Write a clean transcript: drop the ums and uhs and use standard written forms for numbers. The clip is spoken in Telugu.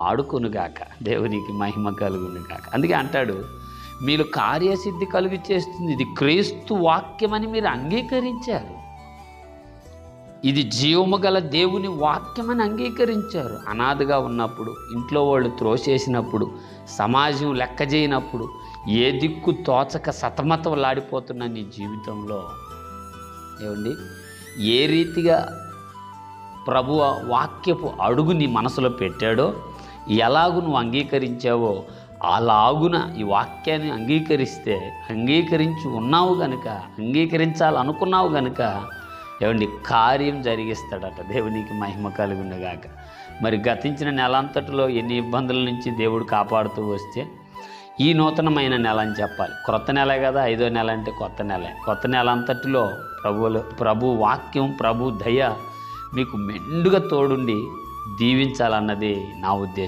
ఆడుకొనుగాక, దేవునికి మహిమ కలుగునుగాక. అందుకే అంటాడు, మీరు కార్యసిద్ధి కలుగు చేస్తుంది, ఇది క్రీస్తు వాక్యమని మీరు అంగీకరించారు, ఇది జీవము గల దేవుని వాక్యమని అంగీకరించారు. అనాథగా ఉన్నప్పుడు, ఇంట్లో వాళ్ళు త్రోసేసినప్పుడు, సమాజం లెక్క చేయనప్పుడు, ఏ దిక్కు తోచక సతమతలాడిపోతున్న నీ జీవితంలో ఏమండి, ఏ రీతిగా ప్రభు వాక్యపు అడుగు నీ మనసులో పెట్టాడో, ఎలాగు నువ్వు అంగీకరించావో అలాగున ఈ వాక్యాన్ని అంగీకరించి ఉన్నావు గనుక, అంగీకరించాలనుకున్నావు గనుక ఏమండి కార్యం జరిగిస్తాడట. దేవునికి మహిమ కలుగునుగాక. మరి గతించిన నెల అంతటిలో ఎన్ని ఇబ్బందుల నుంచి దేవుడు కాపాడుతూ వస్తే ఈ నూతనమైన నెల అని చెప్పాలి. క్రొత్త నెలే కదా, 5వ నెల అంటే కొత్త నెలే. కొత్త నెల అంతటిలో ప్రభు వాక్యం, ప్రభు దయ మీకు మెండుగా తోడుండి దీవించాలన్నది నా ఉద్దేశం.